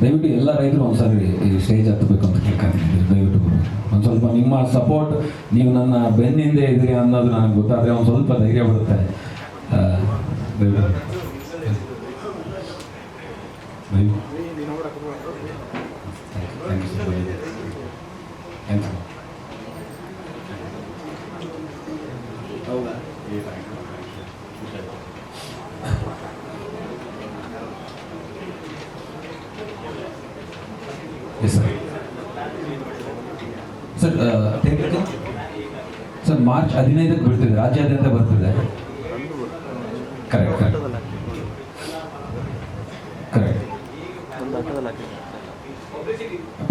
ದಯವಿಟ್ಟು ಎಲ್ಲ ರೈತರು ಒಂದ್ಸರಿ ಈ ಸ್ಟೇಜ್ ಹತ್ತಬೇಕು ಅಂತ ಕೇಳ್ಕೊಂತೀನಿ. ದಯವಿಟ್ಟು ಒಂದು ಸ್ವಲ್ಪ ನಿಮ್ಮ ಸಪೋರ್ಟ್, ನೀವು ನನ್ನ ಬೆನ್ನಿಂದೆ ಇದ್ದೀರಿ ಅನ್ನೋದು ನನಗೆ ಗೊತ್ತಾದರೆ ಒಂದು ಸ್ವಲ್ಪ ಧೈರ್ಯ ಬರುತ್ತೆ. ದಯವಿಟ್ಟು ಸರ್ ಸರ್ ಮಾರ್ಚ್ 15ಕ್ಕೆ ಬಿಡ್ತಿದೆ, ರಾಜ್ಯಾದ್ಯಂತ ಬರ್ತಿದೆ. ಕರೆಕ್ಟ್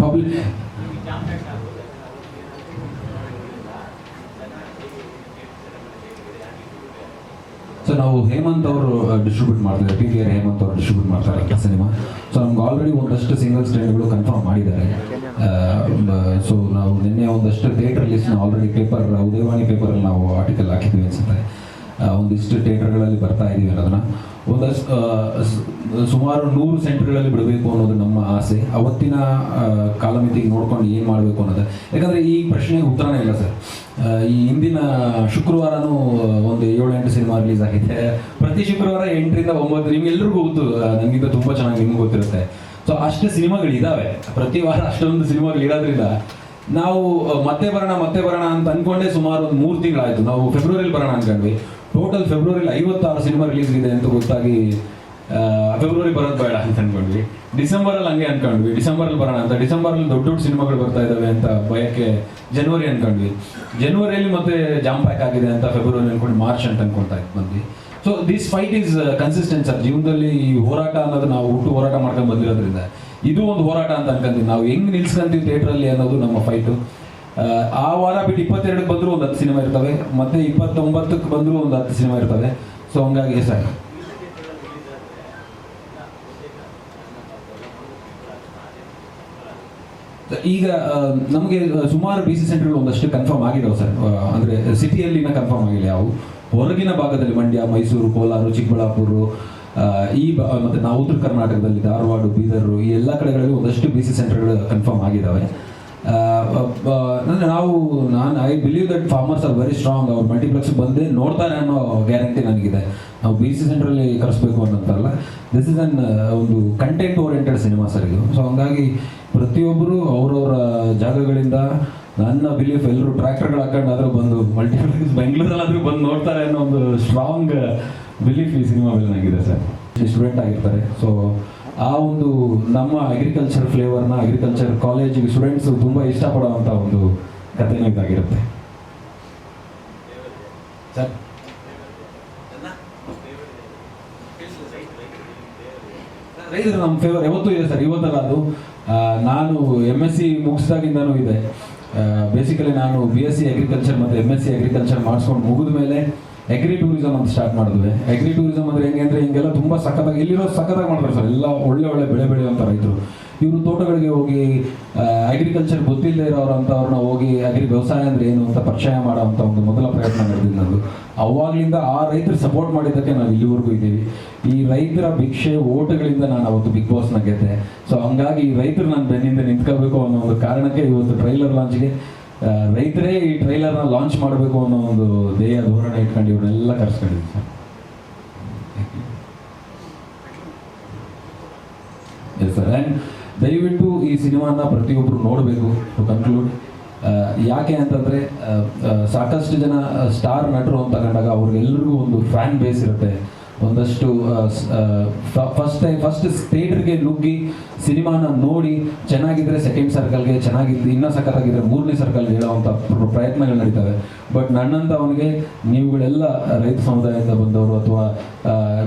ಪಬ್ಲಿಕ್ ಸೊ ನಾವು ಹೇಮಂತ್ ಅವರು ಡಿಸ್ಟ್ರಿಬ್ಯೂಟ್ ಮಾಡ್ತಾರೆ, PVR ಹೇಮಂತ್ ಅವರು ಡಿಸ್ಟ್ರಿಬ್ಯೂಟ್ ಮಾಡ್ತಾರೆ ಸಿನಿಮಾ. ಸೊ ನಮ್ಗೆ ಆಲ್ರೆಡಿ ಒಂದಷ್ಟು ಸಿಂಗಲ್ ಸ್ಕ್ರೀನ್ಗಳು ಕನ್ಫರ್ಮ್ ಮಾಡಿದ್ದಾರೆ. ಸೊ ನಾವು ನಿನ್ನೆ ಒಂದಷ್ಟು ಥಿಯೇಟರ್ ಲಿಸ್ಟ್ನ ಆಲ್ರೆಡಿ ಪೇಪರ್, ಉದಯವಾಣಿ ಪೇಪರಲ್ಲಿ ನಾವು ಆರ್ಟಿಕಲ್ ಹಾಕಿದ್ವಿ ಅನ್ಸುತ್ತೆ. ಒಂದಿಷ್ಟು ಥಿಯೇಟರ್ಗಳಲ್ಲಿ ಬರ್ತಾ ಇದ್ದೀವಿ ಅನ್ನೋದನ್ನು. ಒಂದಷ್ಟು ಸುಮಾರು 100 ಸೆಂಟರ್ಗಳಲ್ಲಿ ಬಿಡಬೇಕು ಅನ್ನೋದು ನಮ್ಮ ಆಸೆ. ಅವತ್ತಿನ ಕಾಲಮಿತಿಗೆ ನೋಡ್ಕೊಂಡು ಏನು ಮಾಡಬೇಕು ಅನ್ನೋದು. ಯಾಕಂದರೆ ಈ ಪ್ರಶ್ನೆಗೆ ಉತ್ತರನೇ ಇಲ್ಲ ಸರ್. ಈ ಹಿಂದಿನ ಶುಕ್ರವಾರನೂ ಒಂದು 7-8 ಸಿನಿಮಾ ರಿಲೀಸ್ ಆಗಿದೆ. ಪ್ರತಿ ಶುಕ್ರವಾರ 8ರಿಂದ 9, ನಿಮ್ಗೆಲ್ರಿಗೂ ಗೊತ್ತು, ನನಗಿಂತ ತುಂಬ ಚೆನ್ನಾಗಿ ನಿಮ್ಗೆ ಗೊತ್ತಿರುತ್ತೆ. ಸೊ ಅಷ್ಟು ಸಿನಿಮಾಗಳಿದ್ದಾವೆ, ಪ್ರತಿ ವಾರ ಅಷ್ಟೊಂದು ಸಿನಿಮಾಗಳು ಇರೋದ್ರಿಂದ ನಾವು ಮತ್ತೆ ಬರೋಣ ಅಂತ ಅಂದ್ಕೊಂಡೆ ಸುಮಾರು ಒಂದು 3 ತಿಂಗಳಾಯಿತು. ನಾವು ಫೆಬ್ರವರಿಲಿ ಬರೋಣ ಅಂದ್ಕೊಂಡ್ವಿ. ಟೋಟಲ್ ಫೆಬ್ರವರಿಲಿ 56 ಸಿನಿಮಾ ರಿಲೀಸ್ ಇದೆ ಅಂತ ಗೊತ್ತಾಗಿ ಫೆಬ್ರವರಿ ಬರೋದು ಬೇಡ ಅಂತ ಅಂದ್ಕೊಂಡ್ವಿ. ಡಿಸೆಂಬರಲ್ಲಿ ಹಂಗೆ ಅಂದ್ಕೊಂಡ್ವಿ, ಡಿಸೆಂಬರಲ್ಲಿ ಬರೋಣ ಅಂತ. ಡಿಸೆಂಬರಲ್ಲಿ ದೊಡ್ಡ ಸಿನಿಮಾಗಳು ಬರ್ತಾ ಇದ್ದಾವೆ ಅಂತ ಭಯಕ್ಕೆ ಜನವರಿ ಅಂದ್ಕೊಂಡ್ವಿ. ಜನವರಿಯಲ್ಲಿ ಮತ್ತೆ ಜಾಮ್ ಪ್ಯಾಕ್ ಆಗಿದೆ ಅಂತ ಫೆಬ್ರವರಿ ಅಂದ್ಕೊಂಡು ಮಾರ್ಚ್ ಅಂತ ಅಂದ್ಕೊಳ್ತಾ ಬಂದ್ವಿ. So this fight is consistent sir. ಜೀವನದಲ್ಲಿ ಈ ಹೋರಾಟ ಅನ್ನೋದು ನಾವು ಹೋರಾಟ ಮಾಡ್ಕೊಂಡು ಬಂದಿರೋದ್ರಿಂದ ಇದು ಒಂದು ಹೋರಾಟ ಅಂತ ಅನ್ಕೊಂತೀವಿ. ನಾವು ಹೆಂಗೆ ನಿಲ್ಸ್ಕೊಂತೀವಿ ಥಿಯೇಟ್ರಲ್ಲಿ ಅನ್ನೋದು ನಮ್ಮ ಫೈಟು. ಆ ವಾರ ಬಿಟ್ಟು 22ಕ್ಕೆ ಬಂದರೂ ಒಂದು 10 ಸಿನಿಮಾ ಇರ್ತವೆ, ಮತ್ತೆ 29ಕ್ಕೆ ಬಂದರೂ ಒಂದು 10 ಸಿನಿಮಾ ಇರ್ತವೆ. ಸೊ ಹಂಗಾಗಿ ಸರ್ ಈಗ ನಮಗೆ ಸುಮಾರು BC ಸೆಂಟರ್ಗಳು ಒಂದಷ್ಟು ಕನ್ಫರ್ಮ್ ಆಗಿದಾವೆ ಸರ್. ಅಂದರೆ ಸಿಟಿಯಲ್ಲಿನ ಕನ್ಫರ್ಮ್ ಆಗಿಲ್ಲ, ಯಾವ ಹೊರಗಿನ ಭಾಗದಲ್ಲಿ ಮಂಡ್ಯ, ಮೈಸೂರು, ಕೋಲಾರ, ಚಿಕ್ಕಬಳ್ಳಾಪುರ, ಮತ್ತು ನಾವು ಉತ್ತರ ಕರ್ನಾಟಕದಲ್ಲಿ ಧಾರವಾಡ, ಬೀದರು, ಈ ಎಲ್ಲ ಕಡೆಗಳಲ್ಲಿ ಒಂದಷ್ಟು BC ಸೆಂಟರ್ಗಳು ಕನ್ಫರ್ಮ್ ಆಗಿದ್ದಾವೆ. ನಾನು I believe that farmers are very strong. ಅವ್ರು ಮಲ್ಟಿಪ್ಲೆಕ್ಸ್ ಬಂದೇ ನೋಡ್ತಾರೆ ಅನ್ನೋ ಗ್ಯಾರಂಟಿ ನನಗಿದೆ. ನಾವು BC ಸೆಂಟ್ರಲ್ಲಿ ಕರೆಸ್ಬೇಕು ಅನ್ನೋಂತಲ್ಲ, ದಿಸ್ ಇಸ್ ಒಂದು ಕಂಟೆಂಟ್ ಓರಿಯೆಂಟೆಡ್ ಸಿನಿಮಾ ಸರ್ ಇದು. ಸೊ ಹಂಗಾಗಿ ಪ್ರತಿಯೊಬ್ಬರು ಅವ್ರವ್ರ ಜಾಗಗಳಿಂದ, ನನ್ನ ಬಿಲೀಫ್ ಎಲ್ಲರೂ ಟ್ರ್ಯಾಕ್ಟರ್ಗಳು ಹಾಕೊಂಡಾದ್ರೂ ಬಂದು ಮಲ್ಟಿಪ್ಲೆಕ್ಸ್ ಬೆಂಗಳೂರಲ್ಲಾದ್ರೂ ಬಂದು ನೋಡ್ತಾರೆ ಅನ್ನೋ ಒಂದು ಸ್ಟ್ರಾಂಗ್ ಬಿಲೀಫ್ ಈ ಸಿನಿಮಾ ಮೇಲೆ ನನಗಿದೆ ಸರ್. ಸ್ಟೂಡೆಂಟ್ ಆಗಿರ್ತಾರೆ. ಸೊ ಆ ಒಂದು ನಮ್ಮ ಅಗ್ರಿಕಲ್ಚರ್ ಫ್ಲೇವರ್ನ ಅಗ್ರಿಕಲ್ಚರ್ ಕಾಲೇಜಿಗೆ ಸ್ಟೂಡೆಂಟ್ಸು ತುಂಬ ಇಷ್ಟಪಡುವಂಥ ಒಂದು ಕಥೆನೂ ಇದಾಗಿರುತ್ತೆ ಸರ್. ರೈತರು ನಮ್ಮ ಫೇವರ್ ಯಾವತ್ತೂ ಇದೆ ಸರ್. ಇವತ್ತಲ್ಲ, ಅದು ನಾನು MSc ಮುಗಿಸ್ದಾಗಿಂದನೂ ಇದೆ. ಬೇಸಿಕಲಿ ನಾನು BSc ಅಗ್ರಿಕಲ್ಚರ್ ಮತ್ತು MSc ಅಗ್ರಿಕಲ್ಚರ್ ಮಾಡಿಸ್ಕೊಂಡು ಮುಗಿದ ಮೇಲೆ ಅಗ್ರಿ ಟೂರಿಸಮ್ ಅಂತ ಸ್ಟಾರ್ಟ್ ಮಾಡಿದ್ವಿ. ಅಗ್ರಿ ಟೂರಿಸಮ್ ಅಂದರೆ ಹೆಂಗೆ ಅಂದರೆ ಹಿಂಗೆಲ್ಲ ತುಂಬ ಸಖತ್ತಾಗಿ, ಇಲ್ಲಿರೋ ಸಖತ್ತಾಗಿ ಮಾಡ್ತಾರೆ ಸರ್. ಎಲ್ಲ ಒಳ್ಳೆ ಬೆಳೆ ಬೆಳೆಯುವಂಥ ರೈತರು. ಇವರು ತೋಟಗಳಿಗೆ ಹೋಗಿ ಅಗ್ರಿಕಲ್ಚರ್ ಗೊತ್ತಿಲ್ಲದೆ ಇರೋರಂಥವ್ರನ್ನ ಹೋಗಿ ವ್ಯವಸಾಯ ಅಂದರೆ ಏನು ಅಂತ ಪರಿಚಯ ಮಾಡೋವಂಥ ಒಂದು ಮೊದಲ ಪ್ರಯತ್ನ ನಡೆದಿದ್ದು ನಂದು. ಅವಾಗಲಿಂದ ಆ ರೈತರು ಸಪೋರ್ಟ್ ಮಾಡಿದ್ದಕ್ಕೆ ನಾವು ಇಲ್ಲಿವರೆಗೂ ಇದ್ದೀವಿ. ಈ ರೈತರ ಭಿಕ್ಷೆ ಓಟುಗಳಿಂದ ನಾನು ಅವತ್ತು ಬಿಗ್ ಬಾಸ್ನ ಗೆದ್ದೆ. ಸೊ ಹಂಗಾಗಿ ಈ ರೈತರು ನಾನು ಬೆನ್ನಿಂದ ನಿಂತ್ಕೋಬೇಕು ಅನ್ನೋ ಒಂದು ಕಾರಣಕ್ಕೆ ಇವತ್ತು ಟ್ರೈಲರ್ ಲಾಂಚ್ಗೆ ರೈತರೇ ಈ ಟ್ರೈಲರ್ನ ಲಾಂಚ್ ಮಾಡಬೇಕು ಅನ್ನೋ ಒಂದು ಧೋರಣೆ ಇಟ್ಕೊಂಡು ಇವನ್ನೆಲ್ಲ ಕರೆಸ್ಕೊಂಡಿದ್ವಿ ಸರ್. Yes sir. ಆ್ಯಂಡ್ ದಯವಿಟ್ಟು ಈ ಸಿನಿಮಾನ ಪ್ರತಿಯೊಬ್ಬರು ನೋಡಬೇಕು. ಟು ಕನ್ಕ್ಲೂಡ್, ಯಾಕೆ ಅಂತಂದರೆ ಸಾಕಷ್ಟು ಜನ ಸ್ಟಾರ್ ನಟರು ಅಂತ ಕಂಡಾಗ ಅವ್ರಿಗೆಲ್ಲರಿಗೂ ಒಂದು ಫ್ಯಾನ್ ಬೇಸ್ ಇರುತ್ತೆ. ಒಂದಷ್ಟು ಫಸ್ಟ್ ಥಿಯೇಟರ್ಗೆ ನುಗ್ಗಿ ಸಿನಿಮಾನ ನೋಡಿ ಚೆನ್ನಾಗಿದ್ದರೆ ಸೆಕೆಂಡ್ ಸರ್ಕಲ್ಗೆ, ಚೆನ್ನಾಗಿದ್ದು ಇನ್ನೂ ಸಖತ್ತಾಗಿದ್ದರೆ 3ನೇ ಸರ್ಕಲ್ಗೆ ಹೇಳೋವಂಥ ಪ್ರಯತ್ನಗಳು ನಡೀತವೆ. ಬಟ್ ನನ್ನಂತ ಅವನಿಗೆ ನೀವುಗಳೆಲ್ಲ ರೈತ ಸಮುದಾಯದಿಂದ ಬಂದವರು ಅಥವಾ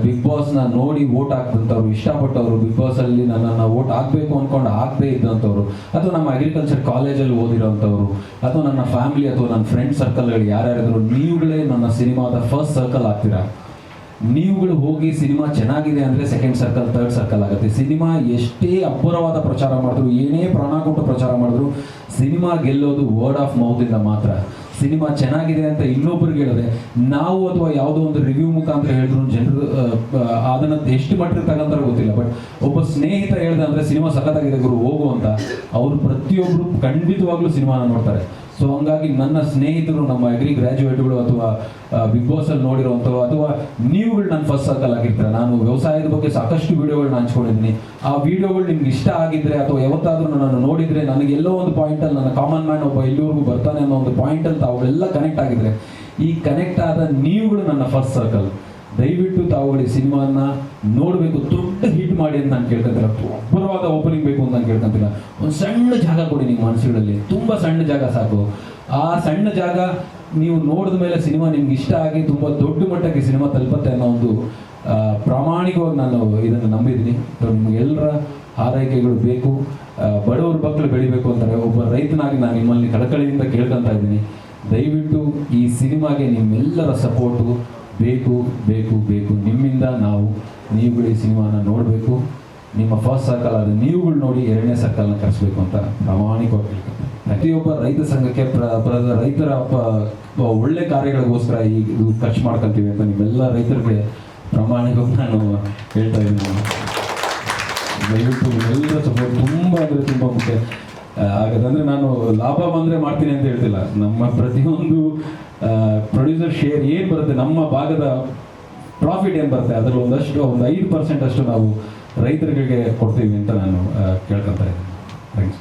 ಬಿಗ್ ಬಾಸ್ನ ನೋಡಿ ವೋಟ್ ಹಾಕಿದಂಥವ್ರು, ಇಷ್ಟಪಟ್ಟವರು, ಬಿಗ್ ಬಾಸಲ್ಲಿ ನನ್ನನ್ನು ವೋಟ್ ಹಾಕಬೇಕು ಅಂದ್ಕೊಂಡು ಆಗದೇ ಇದ್ದಂಥವ್ರು, ಅಥವಾ ನಮ್ಮ ಅಗ್ರಿಕಲ್ಚರ್ ಕಾಲೇಜಲ್ಲಿ ಓದಿರೋಂಥವ್ರು, ಅಥವಾ ನನ್ನ ಫ್ಯಾಮಿಲಿ ಅಥವಾ ನನ್ನ ಫ್ರೆಂಡ್ ಸರ್ಕಲ್ಗಳು ಯಾರ್ಯಾರಿದ್ರು, ನೀವುಗಳೇ ನನ್ನ ಸಿನಿಮಾದ ಫಸ್ಟ್ ಸರ್ಕಲ್ ಆಗ್ತೀರಾ. ನೀವುಗಳು ಹೋಗಿ ಸಿನಿಮಾ ಚೆನ್ನಾಗಿದೆ ಅಂದರೆ ಸೆಕೆಂಡ್ ಸರ್ಕಲ್, ಥರ್ಡ್ ಸರ್ಕಲ್ ಆಗುತ್ತೆ. ಸಿನಿಮಾ ಎಷ್ಟೇ ಅಬ್ಬರವಾದ ಪ್ರಚಾರ ಮಾಡಿದ್ರು, ಏನೇ ಪ್ರಾಣ ಕೊಟ್ಟು ಪ್ರಚಾರ ಮಾಡಿದ್ರು, ಸಿನಿಮಾ ಗೆಲ್ಲೋದು ವರ್ಡ್ ಆಫ್ ಮೌತಿಂದ ಮಾತ್ರ. ಸಿನಿಮಾ ಚೆನ್ನಾಗಿದೆ ಅಂತ ಇನ್ನೊಬ್ರಿಗೆ ಹೇಳಿದ್ರೆ ನಾವು ಅಥವಾ ಯಾವುದೋ ಒಂದು ರಿವ್ಯೂ ಮುಖಾಂತರ ಹೇಳಿದ್ರು ಜನರು ಅದನ್ನು ಎಷ್ಟು ಮಟ್ಟಿಗೆ ತಗೊಂತಾರೆ ಗೊತ್ತಿಲ್ಲ. ಬಟ್ ಒಬ್ಬ ಸ್ನೇಹಿತ ಹೇಳ್ದೆ ಅಂದರೆ ಸಿನಿಮಾ ಸಖತ್ತಾಗಿದೆ ಗುರು ಹೋಗು ಅಂತ, ಅವರು ಪ್ರತಿಯೊಬ್ಬರು ಖಂಡಿತವಾಗ್ಲೂ ಸಿನಿಮಾನ ನೋಡ್ತಾರೆ. ಸೊ ಹಂಗಾಗಿ ನನ್ನ ಸ್ನೇಹಿತರು, ನಮ್ಮ ಅಗ್ರಿ ಗ್ರ್ಯಾಜುಯೇಟ್ಗಳು ಅಥವಾ ಬಿಗ್ ಬಾಸಲ್ಲಿ ನೋಡಿರೋವಂಥವು ಅಥವಾ ನೀವುಗಳು ನನ್ನ ಫಸ್ಟ್ ಸರ್ಕಲ್ ಆಗಿರ್ತಾರೆ. ನಾನು ವ್ಯವಸಾಯದ ಬಗ್ಗೆ ಸಾಕಷ್ಟು ವಿಡಿಯೋಗಳನ್ನ ಹಂಚ್ಕೊಂಡಿದ್ದೀನಿ. ಆ ವಿಡಿಯೋಗಳು ನಿಮ್ಗೆ ಇಷ್ಟ ಆಗಿದ್ರೆ ಅಥವಾ ಯಾವತ್ತಾದ್ರೂ ನಾನು ನೋಡಿದರೆ ನನಗೆ ಎಲ್ಲೋ ಒಂದು ಪಾಯಿಂಟಲ್ಲಿ ನನ್ನ ಕಾಮನ್ ಮ್ಯಾನ್ ಒಬ್ಬ ಇಲ್ಲಿವರೆಗೂ ಬರ್ತಾನೆ ಅನ್ನೋ ಒಂದು ಪಾಯಿಂಟಲ್ಲಿ ತಾವುಗಳೆಲ್ಲ ಕನೆಕ್ಟ್ ಆಗಿದ್ರೆ, ಈ ಕನೆಕ್ಟ್ ಆದ ನೀವುಗಳು ನನ್ನ ಫಸ್ಟ್ ಸರ್ಕಲ್. ದಯವಿಟ್ಟು ತಾವುಗಳು ಈ ಸಿನಿಮಾನ ನೋಡಬೇಕು, ದೊಡ್ಡ ಹಿಟ್ ಮಾಡಿ ಅಂತ ನಾನು ಕೇಳ್ಕೊಂತಿಲ್ಲ, ಅಬ್ಬರವಾದ ಓಪನಿಂಗ್ ಬೇಕು ಅಂತ ನಾನು ಕೇಳ್ಕೊಂತಿಲ್ಲ. ಒಂದು ಸಣ್ಣ ಜಾಗ ಕೊಡಿ ನಿಮ್ಮ ಮನಸ್ಸುಗಳಲ್ಲಿ, ತುಂಬ ಸಣ್ಣ ಜಾಗ ಸಾಕು. ಆ ಸಣ್ಣ ಜಾಗ ನೀವು ನೋಡಿದ ಮೇಲೆ ಸಿನಿಮಾ ನಿಮ್ಗೆ ಇಷ್ಟ ಆಗಿ ತುಂಬ ದೊಡ್ಡ ಮಟ್ಟಕ್ಕೆ ಸಿನಿಮಾ ತಲುಪತ್ತೆ ಅನ್ನೋ ಒಂದು ಪ್ರಾಮಾಣಿಕವಾಗಿ ನಾನು ಇದನ್ನು ನಂಬಿದ್ದೀನಿ. ನಿಮಗೆಲ್ಲರ ಹಾರೈಕೆಗಳು ಬೇಕು. ಬಡವ್ರ ಮಕ್ಕಳು ಬೆಳಿಬೇಕು ಅಂತಾರೆ. ಒಬ್ಬ ರೈತನಾಗಿ ನಾನು ನಿಮ್ಮಲ್ಲಿ ಕಳಕಳಿಯಿಂದ ಕೇಳ್ಕೊತಾ ಇದ್ದೀನಿ, ದಯವಿಟ್ಟು ಈ ಸಿನಿಮಾಗೆ ನಿಮ್ಮೆಲ್ಲರ ಸಪೋರ್ಟು ಬೇಕು ಬೇಕು ಬೇಕು. ನಿಮ್ಮಿಂದ ನೀವುಗಳು ಈ ಸಿನಿಮಾನ ನೋಡಬೇಕು. ನಿಮ್ಮ ಫಸ್ಟ್ ಸರ್ಕಲ್ ಆದ ನೀವುಗಳು ನೋಡಿ ಎರಡನೇ ಸರ್ಕಲ್ನ ಕರೆಸಬೇಕು ಅಂತ ಪ್ರಾಮಾಣಿಕವಾಗಿ ಹೇಳ್ತಾರೆ. ಪ್ರತಿಯೊಬ್ಬ ರೈತ ಸಂಘಕ್ಕೆ ರೈತರ ಒಳ್ಳೆ ಕಾರ್ಯಗಳಿಗೋಸ್ಕರ ಇದು ಖರ್ಚು ಮಾಡ್ಕೊತೀವಿ ಅಂತ ನಿಮ್ಮೆಲ್ಲ ರೈತರಿಗೆ ಪ್ರಾಮಾಣಿಕವಾಗಿ ನಾನು ಹೇಳ್ತಾ ಇದ್ದೀನಿ. ದಯವಿಟ್ಟು ಎಲ್ಲರ ಸಪೋರ್ಟ್ ತುಂಬ ಅಂದರೆ ತುಂಬ ಮುಖ್ಯ. ಹಾಗಾದ್ರೆ ನಾನು ಲಾಭ ಬಂದರೆ ಮಾಡ್ತೀನಿ ಅಂತ ಹೇಳ್ತಿಲ್ಲ. ನಮ್ಮ ಪ್ರತಿಯೊಂದು ಪ್ರೊಡ್ಯೂಸರ್ ಶೇರ್ ಏನು ಬರುತ್ತೆ, ನಮ್ಮ ಭಾಗದ ಪ್ರಾಫಿಟ್ ಏನು ಬರುತ್ತೆ, ಅದರಲ್ಲಿ ಒಂದು 5% ಅಷ್ಟು ನಾವು ರೈತರಿಗೆ ಕೊಡ್ತೀವಿ ಅಂತ ನಾನು ಕೇಳ್ಕೊತಾ ಇದ್ದೀನಿ. ಥ್ಯಾಂಕ್ಸ್.